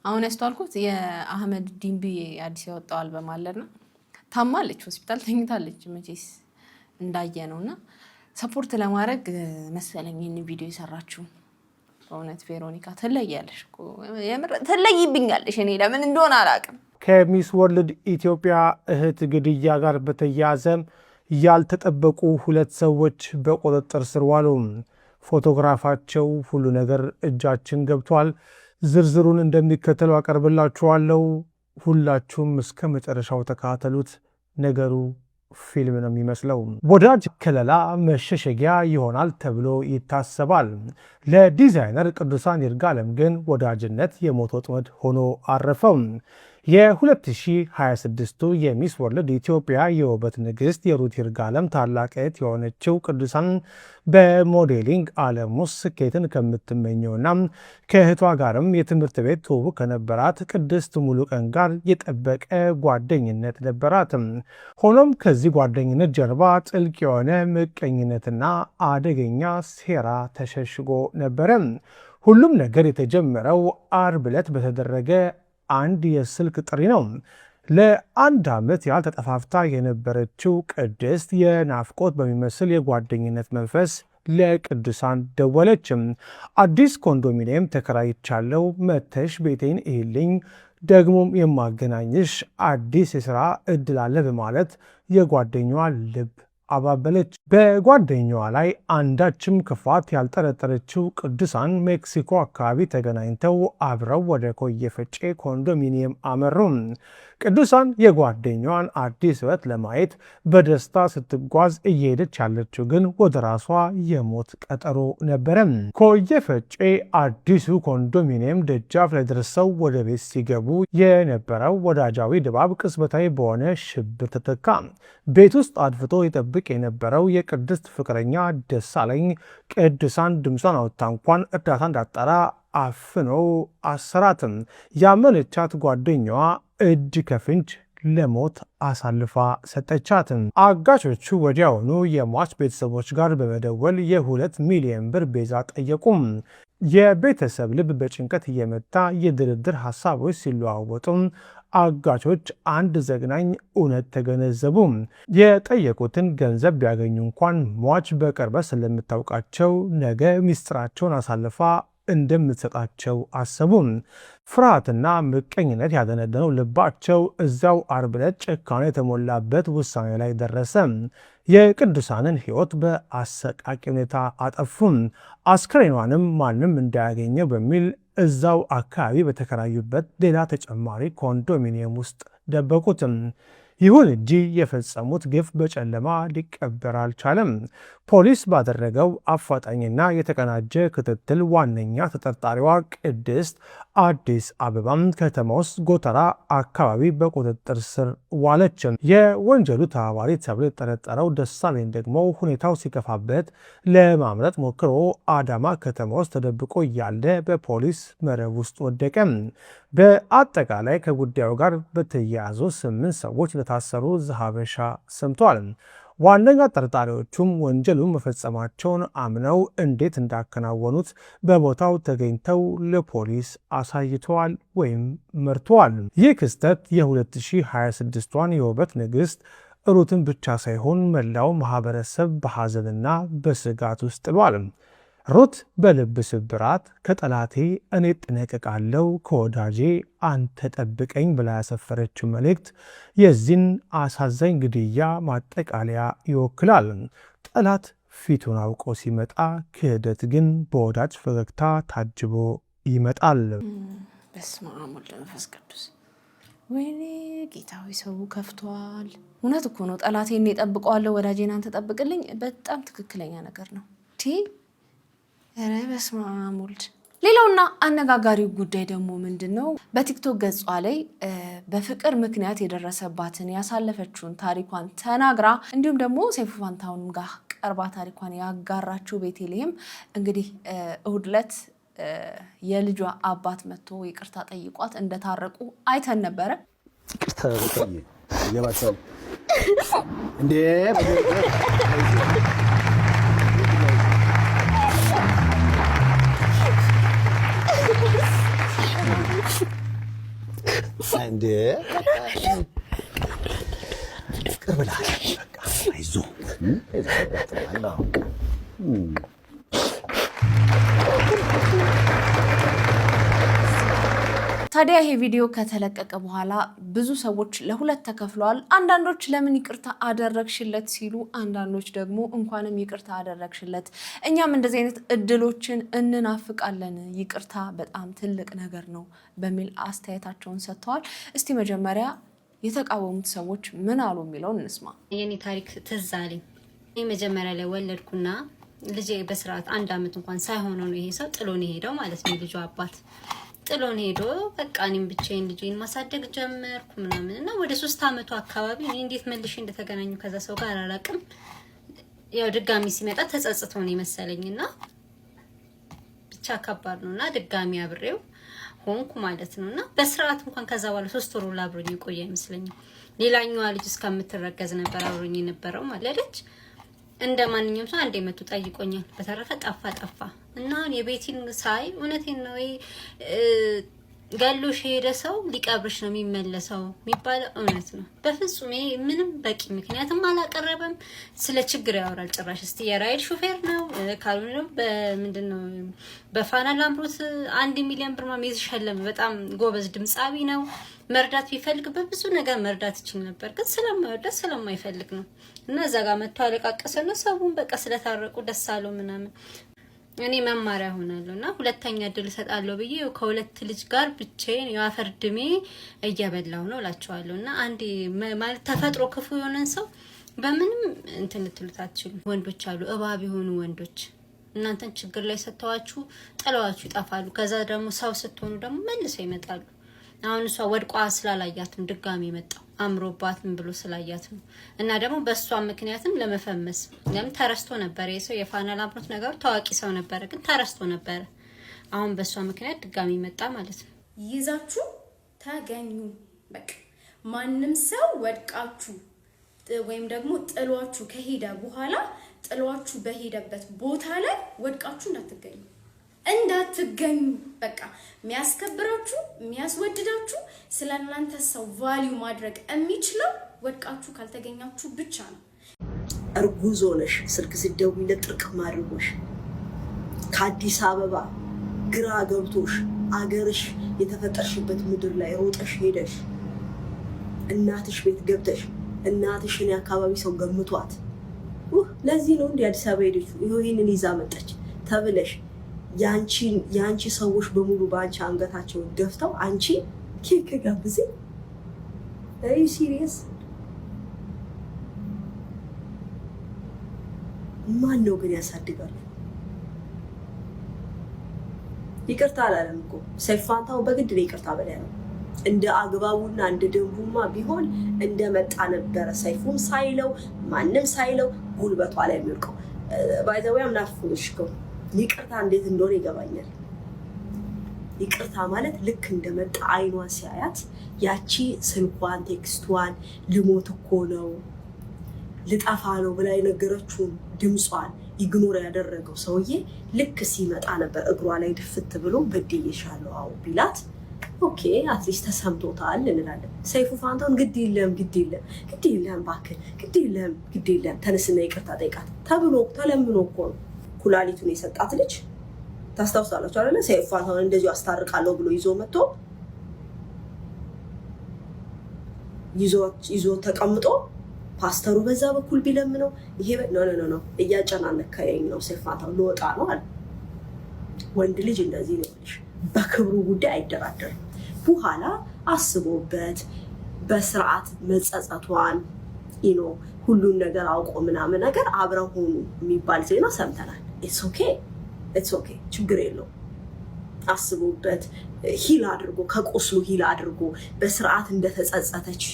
አሁን ያስተዋልኩት የአህመድ ዲምቢ አዲስ ያወጣው አልበም አለና ታማለች፣ ሆስፒታል ተኝታለች መቼስ እንዳየ ነውና ሰፖርት ለማድረግ መሰለኝ ይህን ቪዲዮ የሰራችው። በእውነት ቬሮኒካ ትለያለሽ እኮ የምር ትለይብኛለሽ። እኔ ለምን እንደሆነ አላውቅም። ከሚስ ወርልድ ኢትዮጵያ እህት ግድያ ጋር በተያያዘ ያልተጠበቁ ሁለት ሰዎች በቁጥጥር ስር ዋሉ። ፎቶግራፋቸው ሁሉ ነገር እጃችን ገብቷል። ዝርዝሩን እንደሚከተለው አቀርብላችኋለሁ። ሁላችሁም እስከ መጨረሻው ተከታተሉት። ነገሩ ፊልም ነው የሚመስለው። ወዳጅ ከለላ መሸሸጊያ ይሆናል ተብሎ ይታሰባል። ለዲዛይነር ቅዱሳን ይርጋለም ግን ወዳጅነት የሞት ወጥመድ ሆኖ አረፈው። የ2026ቱ የሚስ ወርልድ ኢትዮጵያ የውበት ንግሥት የሩት ይርጋለም ታላቅ እህት የሆነችው ቅዱሳን በሞዴሊንግ ዓለም ውስጥ ስኬትን ከምትመኘውና ከእህቷ ጋርም የትምህርት ቤት ትውውቅ ከነበራት ቅድስት ሙሉቀን ጋር የጠበቀ ጓደኝነት ነበራት። ሆኖም ከዚህ ጓደኝነት ጀርባ ጥልቅ የሆነ ምቀኝነትና አደገኛ ሴራ ተሸሽጎ ነበረ። ሁሉም ነገር የተጀመረው አርብ ዕለት በተደረገ አንድ የስልክ ጥሪ ነው። ለአንድ ዓመት ያህል ተጠፋፍታ የነበረችው ቅድስት የናፍቆት በሚመስል የጓደኝነት መንፈስ ለቅዱሳን ደወለች። አዲስ ኮንዶሚኒየም ተከራይቻለሁ፣ መተሽ ቤቴን እይልኝ፣ ደግሞም የማገናኝሽ አዲስ የሥራ ዕድል አለ በማለት የጓደኛዋ ልብ አባበለች። በጓደኛዋ ላይ አንዳችም ክፋት ያልጠረጠረችው ቅዱሳን ሜክሲኮ አካባቢ ተገናኝተው አብረው ወደ ኮየ ፈጬ ኮንዶሚኒየም አመሩ። ቅዱሳን የጓደኛዋን አዲስ ሕይወት ለማየት በደስታ ስትጓዝ እየሄደች ያለችው ግን ወደ ራሷ የሞት ቀጠሮ ነበረ። ኮየ ፈጬ አዲሱ ኮንዶሚኒየም ደጃፍ ላይ ደርሰው ወደ ቤት ሲገቡ የነበረው ወዳጃዊ ድባብ ቅጽበታዊ በሆነ ሽብር ተተካ። ቤት ውስጥ አድፍጦ ይጠብቅ የነበረው የቅድስት ፍቅረኛ ደሳለኝ ቅዱሳን ድምጿን አውጥታ እንኳን እርዳታ እንዳጣራ አፍኖ አሰራትም። ያመነቻት ጓደኛዋ እጅ ከፍንጅ ለሞት አሳልፋ ሰጠቻት። አጋቾቹ ወዲያውኑ የሟች ቤተሰቦች ጋር በመደወል የ2 ሚሊዮን ብር ቤዛ ጠየቁም። የቤተሰብ ልብ በጭንቀት እየመታ የድርድር ሀሳቦች ሲለዋወጡ አጋቾች አንድ ዘግናኝ እውነት ተገነዘቡ። የጠየቁትን ገንዘብ ቢያገኙ እንኳን ሟች በቅርበት ስለምታውቃቸው ነገ ሚስጥራቸውን አሳልፋ እንደምትሰጣቸው አሰቡ። ፍርሃትና ምቀኝነት ያደነደነው ልባቸው እዚያው አርብ ዕለት ጭካኔ የተሞላበት ውሳኔ ላይ ደረሰ። የቅዱሳንን ሕይወት በአሰቃቂ ሁኔታ አጠፉ። አስክሬኗንም ማንም እንዳያገኘው በሚል እዛው አካባቢ በተከራዩበት ሌላ ተጨማሪ ኮንዶሚኒየም ውስጥ ደበቁት። ይሁን እንጂ የፈጸሙት ግፍ በጨለማ ሊቀበር አልቻለም። ፖሊስ ባደረገው አፋጣኝና የተቀናጀ ክትትል ዋነኛ ተጠርጣሪዋ ቅድስት አዲስ አበባ ከተማ ውስጥ ጎተራ አካባቢ በቁጥጥር ስር ዋለች። የወንጀሉ ተባባሪ ተብሎ የተጠረጠረው ደሳለኝ ደግሞ ሁኔታው ሲከፋበት ለማምለጥ ሞክሮ አዳማ ከተማ ውስጥ ተደብቆ እያለ በፖሊስ መረብ ውስጥ ወደቀ። በአጠቃላይ ከጉዳዩ ጋር በተያያዙ 8 ሰዎች ለታሰሩ ዘሀበሻ ሰምቷል። ዋነኛ ጠርጣሪዎቹም ወንጀሉን መፈጸማቸውን አምነው እንዴት እንዳከናወኑት በቦታው ተገኝተው ለፖሊስ አሳይተዋል ወይም መርተዋል። ይህ ክስተት የ2026ቷን የውበት ንግሥት ሩትን ብቻ ሳይሆን መላው ማህበረሰብ በሐዘንና በስጋት ውስጥ ጥሏል። ሩት በልብ ስብራት ከጠላቴ እኔ እጠነቀቃለሁ ከወዳጄ አንተ ጠብቀኝ ብላ ያሰፈረችው መልእክት የዚህን አሳዛኝ ግድያ ማጠቃለያ ይወክላል። ጠላት ፊቱን አውቆ ሲመጣ ክህደት ግን በወዳጅ ፈገግታ ታጅቦ ይመጣል። በስመ አብ ወወልድ ወመንፈስ ቅዱስ። ወይኔ ጌታዊ ሰው ከፍቷል። እውነት እኮ ነው። ጠላቴን እጠብቀዋለሁ ወዳጄን አንተ ጠብቅልኝ። በጣም ትክክለኛ ነገር ነው። ኧረ በስመ አብ ወልድ። ሌላውና አነጋጋሪው ጉዳይ ደግሞ ምንድነው? በቲክቶክ ገጿ ላይ በፍቅር ምክንያት የደረሰባትን ያሳለፈችውን ታሪኳን ተናግራ እንዲሁም ደግሞ ሰይፉ ፋንታሁንም ጋር ቀርባ ታሪኳን ያጋራችው ቤተልሔም እንግዲህ እሁድ ዕለት የልጇ አባት መጥቶ ይቅርታ ጠይቋት እንደታረቁ አይተን ነበረ። ይቅርታ በቃኝ የባሰው እንዴ እንዴ ፍቅር ብለሃል። በቃ አይዞህ ታዲያ ይሄ ቪዲዮ ከተለቀቀ በኋላ ብዙ ሰዎች ለሁለት ተከፍለዋል። አንዳንዶች ለምን ይቅርታ አደረግሽለት ሲሉ፣ አንዳንዶች ደግሞ እንኳንም ይቅርታ አደረግሽለት፣ እኛም እንደዚህ አይነት እድሎችን እንናፍቃለን፣ ይቅርታ በጣም ትልቅ ነገር ነው በሚል አስተያየታቸውን ሰጥተዋል። እስቲ መጀመሪያ የተቃወሙት ሰዎች ምን አሉ የሚለውን እንስማ። የኔ ታሪክ ትዝ አለኝ። እኔ መጀመሪያ ላይ ወለድኩና ልጄ በስርዓት 1 አመት እንኳን ሳይሆነው ነው ይሄ ሰው ጥሎን ሄደው ማለት ነው። ልጁ አባት ጥሎን ሄዶ በቃ እኔም ብቻዬን ልጄን ማሳደግ ጀመርኩ ምናምን እና ወደ 3 አመቱ አካባቢ እኔ እንዴት መልሼ እንደተገናኙ ከዛ ሰው ጋር አላውቅም። ያው ድጋሚ ሲመጣ ተጸጽቶ ነው መሰለኝና ብቻ ከባድ ነውና ድጋሚ አብሬው ሆንኩ ማለት ነውና በስርዓት እንኳን ከዛ በኋላ 3 ወር ላብሮኝ ቆየ አይመስለኝም። ሌላኛዋ ልጅ እስከምትረገዝ ነበር አብሮኝ የነበረው ማለት እንደ ማንኛውም ሰው አንዴ መጡ ጠይቆኛል። በተረፈ ጠፋ እና የቤቲን ሳይ እውነቴን ነው ገሎሽ ሄደ ሰው ሊቀብርሽ ነው የሚመለሰው የሚባለው እውነት ነው። በፍጹም ምንም በቂ ምክንያትም አላቀረበም። ስለ ችግር ያወራል ጭራሽ። እስቲ የራይድ ሹፌር ነው ካልሆነ ነው በምንድነው በፋና ላምሮት 1 ሚሊዮን ብር ማሜዝ ሸለም። በጣም ጎበዝ ድምጻዊ ነው። መርዳት ቢፈልግ በብዙ ነገር መርዳት ይችል ነበር፣ ግን ስለማይወዳ ስለማይፈልግ ነው እና እዛ ጋር መጥቶ አለቃቀሰና ሰውን በቃ ስለታረቁ ደስ አለው ምናምን። እኔ መማሪያ ሆናለሁና ሁለተኛ እድል እሰጣለሁ ብዬ ከ2 ልጅ ጋር ብቻዬን ያፈር ድሜ እየበላው ነው እላቸዋለሁና አንዴ ማለት ተፈጥሮ ክፉ የሆነን ሰው በምንም እንትን ልትሉት አትችሉም። ወንዶች አሉ እባብ የሆኑ ወንዶች እናንተን ችግር ላይ ሰጥተዋችሁ ጥለዋችሁ ይጠፋሉ። ከዛ ደግሞ ሰው ስትሆኑ ደግሞ መልሰው ይመጣሉ። አሁን እሷ ወድቋ ስላላያትም ድጋሚ መጣው አምሮባት ምን ብሎ ስላያት ነው። እና ደግሞ በሷ ምክንያትም ለመፈመስ ለምን ተረስቶ ነበር። የሰው የፋና ላምሮት ነገር ታዋቂ ሰው ነበር፣ ግን ተረስቶ ነበር። አሁን በሷ ምክንያት ድጋሚ መጣ ማለት ነው። ይዛችሁ ተገኙ። በቃ ማንም ሰው ወድቃችሁ ወይም ደግሞ ጥሏችሁ ከሄደ በኋላ ጥሏችሁ በሄደበት ቦታ ላይ ወድቃችሁ እንዳትገኙ። በቃ የሚያስከብራችሁ የሚያስወድዳችሁ ስለናንተ ሰው ቫልዩ ማድረግ የሚችለው ወድቃችሁ ካልተገኛችሁ ብቻ ነው። እርጉዝ ሆነሽ ስልክ ስትደውይለት ጥርቅም አድርጎሽ ከአዲስ አበባ ግራ ገብቶሽ አገርሽ የተፈጠርሽበት ምድር ላይ ሮጠሽ ሄደሽ እናትሽ ቤት ገብተሽ እናትሽን የአካባቢ ሰው ገምቷት ለዚህ ነው እንደ አዲስ አበባ ሄደች ይሄንን ይዛ መጣች ተብለሽ ያንቺ ሰዎች በሙሉ ባንቺ አንገታቸውን ደፍተው አንቺ ኬክ ጋብዚ። አይ ሲሪየስ? ማን ነው ግን ያሳድጋል? ይቅርታ አላለም እኮ ሰይፉ ፋንታሁን በግድ ነው ይቅርታ በላይ ነው። እንደ አግባቡና እንደ ደንቡማ ቢሆን እንደመጣ ነበረ ሰይፉም ሳይለው ማንም ሳይለው ጉልበቷ ላይ የሚወድቀው። ባይ ዘ ወይ አምናፍቁሽከው ይቅርታ እንዴት እንደሆነ ይገባኛል። ይቅርታ ማለት ልክ እንደመጣ አይኗን ሲያያት ያቺ ስልኳን ቴክስቷን ልሞት እኮ ነው ልጠፋ ነው ብላ የነገረችውን ድምጿን ኢግኖር ያደረገው ሰውዬ ልክ ሲመጣ ነበር እግሯ ላይ ድፍት ብሎ በድዬሻለሁ አዎ ቢላት ኦኬ አትሊስት ተሰምቶታል እንላለን። ሰይፉ ፋንታሁን ግድ የለም እባክህ ግድ የለም ተነስና ይቅርታ ጠይቃት ተብሎ ተለምኖ እኮ ነው ኩላሊቱን የሰጣት ልጅ ታስታውሳላችሁ አይደል? ሰይፉ ፋንታሁን እንደዚሁ አስታርቃለሁ ብሎ ይዞ ተቀምጦ ፓስተሩ በዛ በኩል ቢለምነው ይሄ ኖ እያጨናነከኝ ነው ሰይፋንታው ልወጣ ነው አለ። ወንድ ልጅ እንደዚህ ነው ልጅ በክብሩ ጉዳይ አይደራደርም። በኋላ አስቦበት በስርዓት መጸጸቷን ሁሉን ነገር አውቆ ምናምን ነገር አብረው ሆኑ የሚባል ዜና ሰምተናል። ኢትስ ኦኬ ችግር የለውም። አስቦበት ሂል አድርጎ ከቆስሉ ሂል አድርጎ በስርዓት እንደተጸጸተች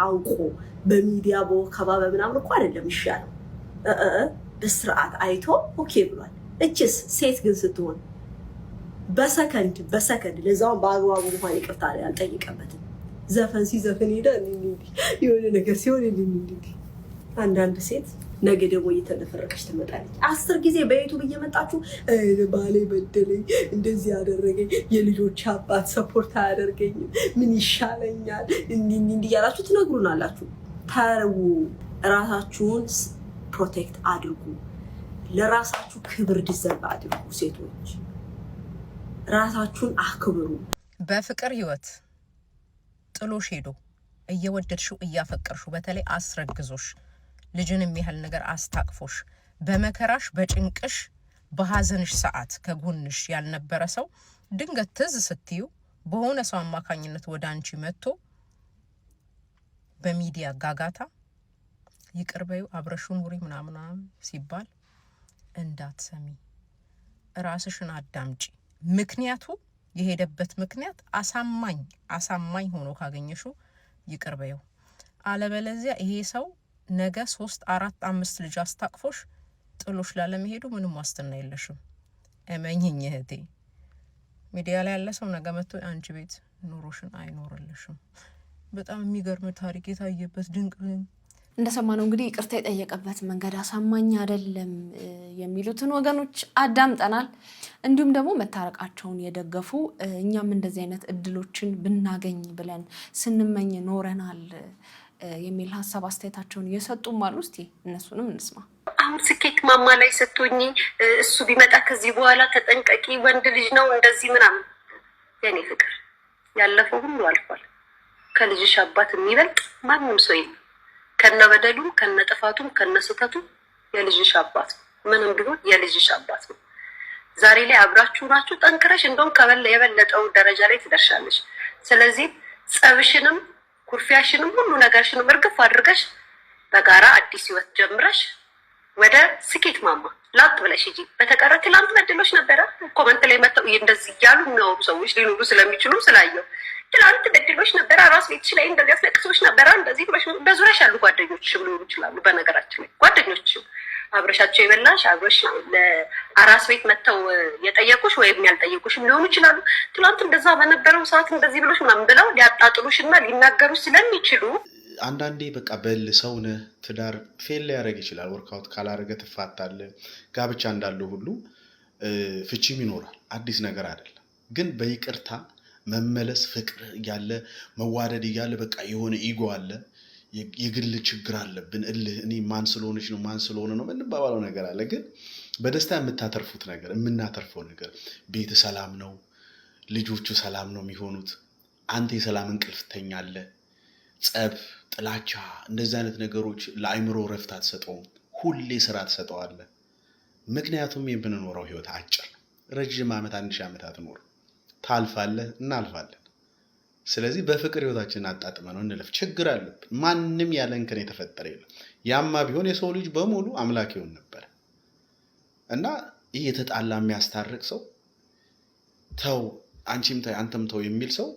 አውቆ በሚዲያ በወከባ በምናምን እኮ አይደለም ይሻለው። በስርዓት አይቶ ኦኬ ብሏል። እችስ ሴት ግን ስትሆን በሰከንድ ለዛውን በአግባቡ እንኳን ይቅርታ ያልጠይቀበትም ዘፈን ሲዘፍን ሄደ የሆነ ነገር ሲሆን አንዳንድ ሴት ነገ ደግሞ እየተነፈረቀች ትመጣለች። 10 ጊዜ በዩቱብ እየመጣችሁ ባሌ በደለኝ፣ እንደዚህ ያደረገኝ፣ የልጆች አባት ሰፖርት አያደርገኝም፣ ምን ይሻለኛል እንዲህ እያላችሁ ትነግሩናላችሁ። ተው፣ ራሳችሁን ፕሮቴክት አድርጉ። ለራሳችሁ ክብር ዲዘርቭ አድርጉ። ሴቶች ራሳችሁን አክብሩ። በፍቅር ህይወት ጥሎሽ ሄዶ እየወደድሽው እያፈቀርሽው በተለይ አስረግዞሽ ልጅን የሚያህል ነገር አስታቅፎሽ በመከራሽ በጭንቅሽ በሐዘንሽ ሰዓት ከጎንሽ ያልነበረ ሰው ድንገት ትዝ ስትዩ በሆነ ሰው አማካኝነት ወደ አንቺ መጥቶ በሚዲያ ጋጋታ ይቅርበዩ አብረሹን ኑሪ ምናምን ሲባል እንዳትሰሚ፣ ራስሽን አዳምጪ። ምክንያቱ የሄደበት ምክንያት አሳማኝ ሆኖ ካገኘሽው ይቅርበዩ። አለበለዚያ ይሄ ሰው ነገ 3 4 5 ልጅ አስታቅፎሽ ጥሎሽ ላለመሄዱ ምንም ዋስትና የለሽም። እመኚኝ እህቴ። ሚዲያ ላይ ያለ ሰው ነገ መጥቶ አንቺ ቤት ኑሮሽን አይኖርልሽም። በጣም የሚገርም ታሪክ የታየበት ድንቅ እንደሰማነው እንግዲህ ይቅርታ የጠየቀበት መንገድ አሳማኝ አይደለም የሚሉትን ወገኖች አዳምጠናል። እንዲሁም ደግሞ መታረቃቸውን የደገፉ እኛም እንደዚህ አይነት እድሎችን ብናገኝ ብለን ስንመኝ ኖረናል የሚል ሀሳብ አስተያየታቸውን እየሰጡም አሉ። እስቲ እነሱንም እንስማ። አሁን ስኬት ማማ ላይ ስትሆኚ እሱ ቢመጣ ከዚህ በኋላ ተጠንቀቂ፣ ወንድ ልጅ ነው እንደዚህ ምናምን። የኔ ፍቅር ያለፈው ሁሉ አልፏል። ከልጅሽ አባት የሚበልጥ ማንም ሰው የለም። ከነበደሉም ከነጥፋቱም ከነስተቱም የልጅሽ አባት ነው። ምንም ቢሆን የልጅሽ አባት ነው። ዛሬ ላይ አብራችሁ ናችሁ። ጠንክረሽ እንደውም የበለጠው ደረጃ ላይ ትደርሻለሽ። ስለዚህ ጸብሽንም ኩርፊያሽንም ሁሉ ነገርሽንም እርግፍ አድርገሽ በጋራ አዲስ ህይወት ጀምረሽ ወደ ስኬት ማማ ላጥ ብለሽ ሂጂ። በተቀረ ትላንት በድሎሽ ነበረ። ኮመንት ላይ መተው እንደዚህ እያሉ የሚያወሩ ሰዎች ሊኖሩ ስለሚችሉ ስላየው ትላንት በድሎሽ ነበረ፣ ራስ ቤትሽ ላይ እንደዚህ አስለቅሶሽ ነበረ፣ እንደዚህ ብለሽ በዙሪያሽ ያሉ ጓደኞችሽ ሊሆኑ ይችላሉ። በነገራችን ላይ ጓደኞችሽ አብረሻቸው የበላሽ አብረሽ ለአራስ ቤት መተው የጠየቁሽ ወይም ያልጠየቁሽም ሊሆኑ ይችላሉ። ትላንት እንደዛ በነበረው ሰዓት እንደዚህ ብሎሽ ምናምን ብለው ሊያጣጥሉሽና ሊናገሩሽ ስለሚችሉ አንዳንዴ በቃ በል ሰውነ ትዳር ፌል ሊያደርግ ይችላል። ወርክአውት ካላረገ ትፋታለህ። ጋብቻ እንዳለው ሁሉ ፍቺም ይኖራል። አዲስ ነገር አይደለም። ግን በይቅርታ መመለስ ፍቅር እያለ መዋደድ እያለ በቃ የሆነ ኢጎ አለ፣ የግል ችግር አለብን፣ እልህ እኔ ማን ስለሆነች ነው ማን ስለሆነ ነው የምንባባለው ነገር አለ። ግን በደስታ የምታተርፉት ነገር የምናተርፈው ነገር ቤት ሰላም ነው፣ ልጆቹ ሰላም ነው የሚሆኑት። አንተ የሰላም እንቅልፍ ትተኛለህ። ጸብ፣ ጥላቻ፣ እንደዚህ አይነት ነገሮች ለአይምሮ ረፍት አትሰጠውም። ሁሌ ስራ ትሰጠዋለህ። ምክንያቱም የምንኖረው ህይወት አጭር ነው። ረጅም ዓመት 1000 ዓመት አትኖር። ታልፋለህ፣ እናልፋለን። ስለዚህ በፍቅር ህይወታችንን አጣጥመን እንለፍ። ችግር አለብን። ማንም ያለ እንከን የተፈጠረ የለም። ያማ ቢሆን የሰው ልጅ በሙሉ አምላክ ይሆን ነበር እና ይህ የተጣላ የሚያስታርቅ ሰው ተው፣ አንቺም ተይ፣ አንተም ተው የሚል ሰው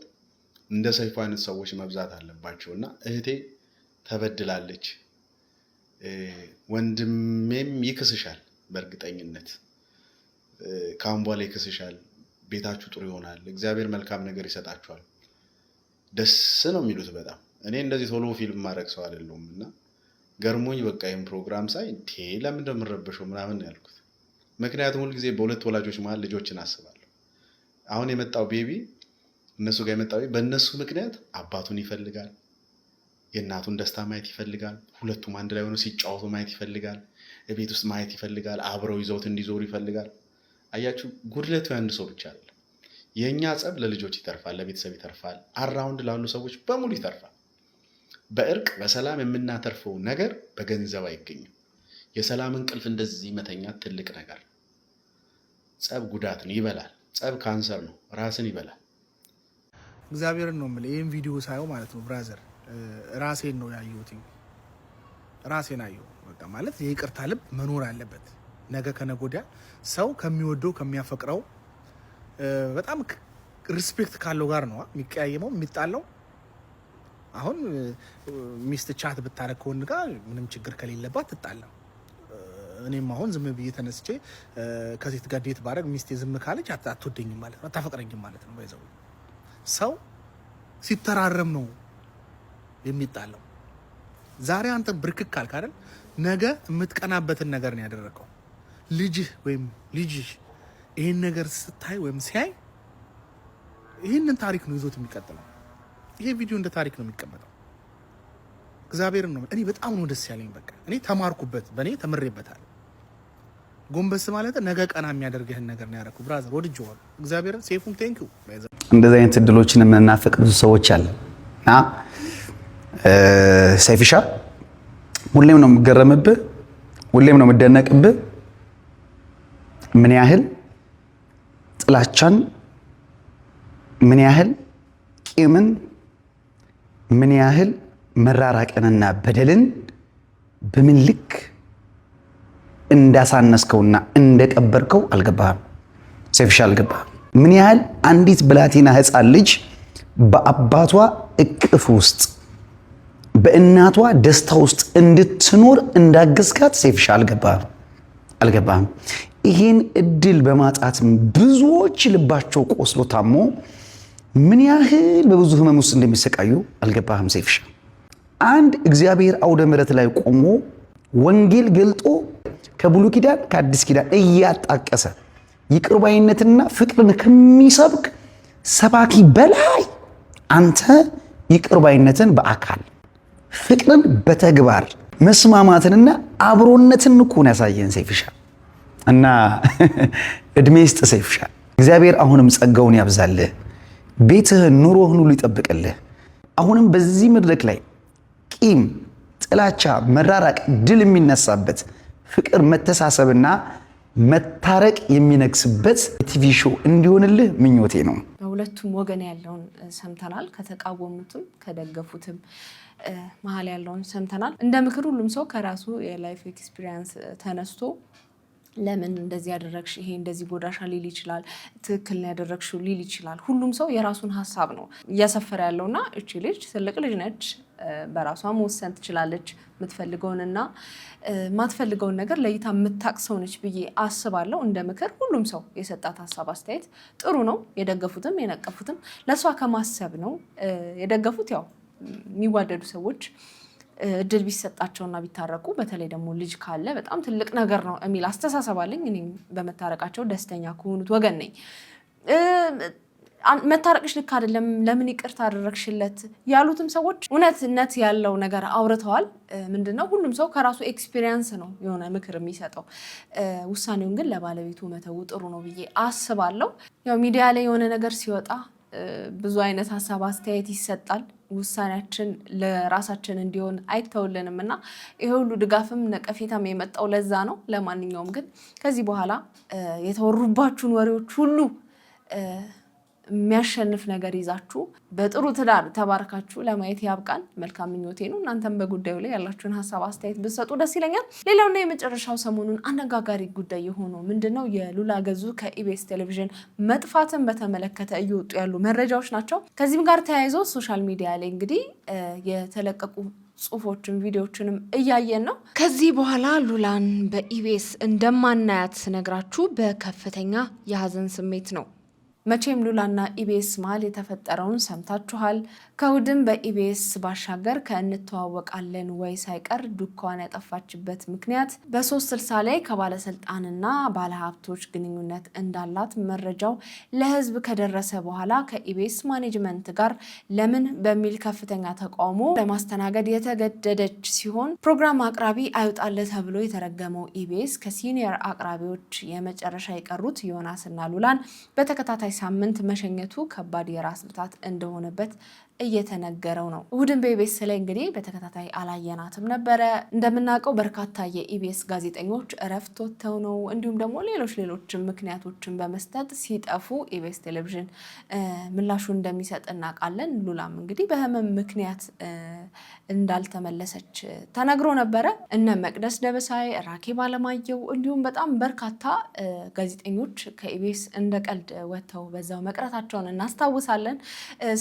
እንደ ሰይፉ አይነት ሰዎች መብዛት አለባቸው። እና እህቴ ተበድላለች፣ ወንድሜም ይክስሻል። በእርግጠኝነት ከአሁን በኋላ ይክስሻል። ቤታችሁ ጥሩ ይሆናል። እግዚአብሔር መልካም ነገር ይሰጣችኋል። ደስ ነው የሚሉት በጣም። እኔ እንደዚህ ቶሎ ፊልም ማድረግ ሰው አይደለሁም እና ገርሞኝ በቃ ይህን ፕሮግራም ሳይ ለምን እንደምረበሸው ምናምን ያልኩት። ምክንያቱም ሁልጊዜ በሁለት ወላጆች መሀል ልጆችን አስባለሁ። አሁን የመጣው ቤቢ እነሱ ጋር የመጣው በእነሱ ምክንያት አባቱን ይፈልጋል፣ የእናቱን ደስታ ማየት ይፈልጋል፣ ሁለቱም አንድ ላይ ሆነው ሲጫወቱ ማየት ይፈልጋል፣ ቤት ውስጥ ማየት ይፈልጋል፣ አብረው ይዘውት እንዲዞሩ ይፈልጋል። አያችሁ፣ ጉድለቱ ያንድ ሰው ብቻ አይደለም። የእኛ ጸብ ለልጆች ይተርፋል፣ ለቤተሰብ ይተርፋል፣ አራውንድ ላሉ ሰዎች በሙሉ ይተርፋል። በእርቅ በሰላም የምናተርፈው ነገር በገንዘብ አይገኝም። የሰላም እንቅልፍ እንደዚህ መተኛት ትልቅ ነገር። ጸብ ጉዳትን ይበላል። ጸብ ካንሰር ነው፣ ራስን ይበላል። እግዚአብሔርን ነው የምልህ። ይህን ቪዲዮ ሳየው ማለት ነው ብራዘር ራሴን ነው ያየሁት። ራሴን አየሁ። በቃ ማለት የይቅርታ ልብ መኖር አለበት። ነገ ከነገ ወዲያ ሰው ከሚወደው ከሚያፈቅረው በጣም ሪስፔክት ካለው ጋር ነው የሚቀያየመው የሚጣለው። አሁን ሚስት ቻት ብታረግ ከወንድ ጋር ምንም ችግር ከሌለባት ትጣላ። እኔም አሁን ዝም ብዬ ተነስቼ ከሴት ጋር ዴት ባረግ ሚስቴ ዝም ካለች አትወደኝም ማለት ነው፣ አታፈቅረኝም ማለት ነው። ባይዘው ሰው ሲተራረም ነው የሚጣለው። ዛሬ አንተ ብርክክ ካልክ አይደል ነገ የምትቀናበትን ነገር ነው ያደረገው። ልጅህ ወይም ልጅሽ ይሄን ነገር ስታይ ወይም ሲያይ ይሄንን ታሪክ ነው ይዞት የሚቀጥለው። ይሄ ቪዲዮ እንደ ታሪክ ነው የሚቀመጠው። እግዚአብሔርን ነው እኔ በጣም ነው ደስ ያለኝ። በቃ እኔ ተማርኩበት፣ በእኔ ተምሬበታል። ጎንበስ ማለት ነገ ቀና የሚያደርግህን ነገር ነው ያደረኩት። ብራዘር ወድጄዋለሁ። እግዚአብሔርን ሴፉን ቴንክ ዩ። እንደዚህ አይነት እድሎችን የምናፍቅ ብዙ ሰዎች አለ እና ሰይፍሻ ሁሌም ነው የምገረምብህ፣ ሁሌም ነው የምደነቅብህ ምን ያህል ጥላቻን፣ ምን ያህል ቂምን፣ ምን ያህል መራራቅንና በደልን በምን ልክ እንዳሳነስከውና እንደቀበርከው አልገባህም። ሰይፍሻ አልገባህም። ምን ያህል አንዲት ብላቴና ሕፃን ልጅ በአባቷ እቅፍ ውስጥ በእናቷ ደስታ ውስጥ እንድትኖር እንዳገዝካት ሰይፍሻ አልገባህም። ይህን እድል በማጣት ብዙዎች ልባቸው ቆስሎ ታሞ ምን ያህል በብዙ ህመም ውስጥ እንደሚሰቃዩ አልገባህም ሰይፍሻ። አንድ እግዚአብሔር አውደ ምሕረት ላይ ቆሞ ወንጌል ገልጦ ከብሉይ ኪዳን ከአዲስ ኪዳን እያጣቀሰ ይቅርባይነትና ፍቅርን ከሚሰብክ ሰባኪ በላይ አንተ ይቅርባይነትን በአካል ፍቅርን በተግባር መስማማትንና አብሮነትን እኮ ነው ያሳየን ሰይፍሻ። እና እድሜ ይስጥ ሰይፍሻ። እግዚአብሔር አሁንም ጸጋውን ያብዛልህ፣ ቤትህን ኑሮህን ሁሉ ይጠብቅልህ። አሁንም በዚህ መድረክ ላይ ቂም፣ ጥላቻ፣ መራራቅ ድል የሚነሳበት ፍቅር፣ መተሳሰብና መታረቅ የሚነግስበት ቲቪ ሾው እንዲሆንልህ ምኞቴ ነው። በሁለቱም ወገን ያለውን ሰምተናል። ከተቃወሙትም ከደገፉትም መሀል ያለውን ሰምተናል። እንደ ምክር ሁሉም ሰው ከራሱ የላይፍ ኤክስፒሪየንስ ተነስቶ ለምን እንደዚህ ያደረግሽ፣ ይሄ እንደዚህ ጎዳሻ ሊል ይችላል፣ ትክክል ነው ያደረግሽው ሊል ይችላል። ሁሉም ሰው የራሱን ሀሳብ ነው እያሰፈረ ያለውና እቺ ልጅ ትልቅ ልጅ ነች፣ በራሷ መወሰን ትችላለች። የምትፈልገውንና ማትፈልገውን ነገር ለይታ የምታውቅ ሰው ነች ብዬ አስባለሁ። እንደ ምክር ሁሉም ሰው የሰጣት ሀሳብ አስተያየት ጥሩ ነው። የደገፉትም የነቀፉትም ለእሷ ከማሰብ ነው። የደገፉት ያው የሚዋደዱ ሰዎች እድል ቢሰጣቸውና ቢታረቁ፣ በተለይ ደግሞ ልጅ ካለ በጣም ትልቅ ነገር ነው የሚል አስተሳሰብ አለኝ። እኔም በመታረቃቸው ደስተኛ ከሆኑት ወገን ነኝ። መታረቅሽ ልክ አይደለም፣ ለምን ይቅርታ አደረግሽለት ያሉትም ሰዎች እውነትነት ያለው ነገር አውርተዋል። ምንድነው ሁሉም ሰው ከራሱ ኤክስፒሪየንስ ነው የሆነ ምክር የሚሰጠው። ውሳኔውን ግን ለባለቤቱ መተው ጥሩ ነው ብዬ አስባለሁ። ያው ሚዲያ ላይ የሆነ ነገር ሲወጣ ብዙ አይነት ሀሳብ አስተያየት ይሰጣል። ውሳኔያችን ለራሳችን እንዲሆን አይተውልንም እና ይሄ ሁሉ ድጋፍም ነቀፌታም የመጣው ለዛ ነው። ለማንኛውም ግን ከዚህ በኋላ የተወሩባችሁን ወሬዎች ሁሉ የሚያሸንፍ ነገር ይዛችሁ በጥሩ ትዳር ተባርካችሁ ለማየት ያብቃን። መልካም ምኞቴ ነው። እናንተም በጉዳዩ ላይ ያላችሁን ሀሳብ አስተያየት ብትሰጡ ደስ ይለኛል። ሌላውና የመጨረሻው ሰሞኑን አነጋጋሪ ጉዳይ የሆነው ምንድነው የሉላ ገዙ ከኢቢኤስ ቴሌቪዥን መጥፋትን በተመለከተ እየወጡ ያሉ መረጃዎች ናቸው። ከዚህም ጋር ተያይዞ ሶሻል ሚዲያ ላይ እንግዲህ የተለቀቁ ጽሁፎችን ቪዲዮዎችንም እያየን ነው። ከዚህ በኋላ ሉላን በኢቢኤስ እንደማናያት ስነግራችሁ በከፍተኛ የሀዘን ስሜት ነው። መቼም ሉላና ኢቢኤስ መሀል የተፈጠረውን ሰምታችኋል። ከእሑድም በኢቢኤስ ባሻገር ከእንተዋወቃለን ወይ ሳይቀር ዱካዋን ያጠፋችበት ምክንያት በ360 ላይ ከባለስልጣንና ባለሀብቶች ግንኙነት እንዳላት መረጃው ለህዝብ ከደረሰ በኋላ ከኢቢኤስ ማኔጅመንት ጋር ለምን በሚል ከፍተኛ ተቃውሞ ለማስተናገድ የተገደደች ሲሆን ፕሮግራም አቅራቢ አይውጣለ ተብሎ የተረገመው ኢቢኤስ ከሲኒየር አቅራቢዎች የመጨረሻ የቀሩት ዮናስና ሉላን በተከታታይ ሳምንት መሸኘቱ ከባድ የራስ ምታት እንደሆነበት እየተነገረው ነው። እሁድን በኢቢኤስ ላይ እንግዲህ በተከታታይ አላየናትም ነበረ። እንደምናውቀው በርካታ የኢቢኤስ ጋዜጠኞች እረፍት ወጥተው ነው እንዲሁም ደግሞ ሌሎች ምክንያቶችን በመስጠት ሲጠፉ ኢቢኤስ ቴሌቪዥን ምላሹን እንደሚሰጥ እናውቃለን። ሉላም እንግዲህ በህመም ምክንያት እንዳልተመለሰች ተነግሮ ነበረ። እነ መቅደስ ደበሳይ፣ ራኬብ አለማየሁ እንዲሁም በጣም በርካታ ጋዜጠኞች ከኢቢኤስ እንደ ቀልድ ወጥተው በዛው መቅረታቸውን እናስታውሳለን።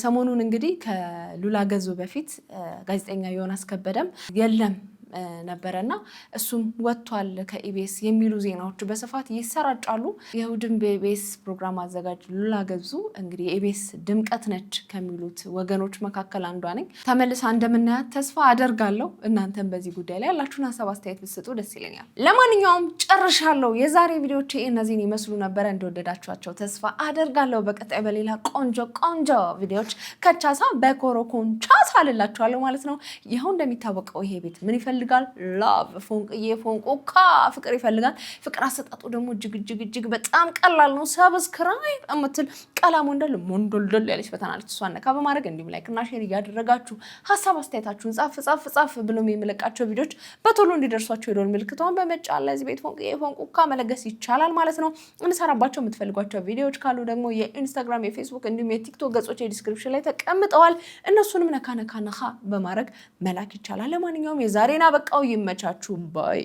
ሰሞኑን እንግዲህ ከሉላ ገዙ በፊት ጋዜጠኛ ዮናስ ከበደም የለም ነበረና እሱም ወጥቷል ከኢቢኤስ የሚሉ ዜናዎች በስፋት ይሰራጫሉ። የእሁድን በኢቢኤስ ፕሮግራም አዘጋጅ ሉላ ገዙ እንግዲህ ኢቢኤስ ድምቀት ነች ከሚሉት ወገኖች መካከል አንዷ ነኝ። ተመልሳ እንደምናያት ተስፋ አደርጋለሁ። እናንተም በዚህ ጉዳይ ላይ ያላችሁን ሀሳብ አስተያየት ብትሰጡ ደስ ይለኛል። ለማንኛውም ጨርሻለሁ። የዛሬ ቪዲዮቼ እነዚህን ይመስሉ ነበረ። እንደወደዳችኋቸው ተስፋ አደርጋለሁ። በቀጣይ በሌላ ቆንጆ ቪዲዮዎች ከቻሳ በኮሮኮንቻሳ ልላችኋለሁ ማለት ነው። ይኸው እንደሚታወቀው ይሄ ቤት ምን ይፈልጋል? ላቭ ፎንቆካ ፍቅር ይፈልጋል። ፍቅር አሰጣጡ ደግሞ እጅግ በጣም ቀላል ነው። ሰብስክራይብ እምትል ቀላሙ እንደል ሞንዶልዶል ያለች በተናለች እሷን ነካ በማድረግ እንዲሁም ላይክ እና ሼር እያደረጋችሁ ሀሳብ አስተያየታችሁን ጻፍ ብሎ የሚመለቃቸው ቪዲዮዎች በቶሎ እንዲደርሷችሁ የደወል ምልክቷን በመጫን ለዚህ ቤት ፎንቆካ መለገስ ይቻላል ማለት ነው። እንሰራባቸው የምትፈልጓቸው ቪዲዮዎች ካሉ ደግሞ የኢንስታግራም፣ የፌስቡክ እንዲሁም የቲክቶክ ገጾች የዲስክሪፕሽን ላይ ተቀምጠዋል። እነሱንም ነካ በማድረግ መላክ ይቻላል። ለማንኛውም የዛሬና በቃው ይመቻችሁ ባይ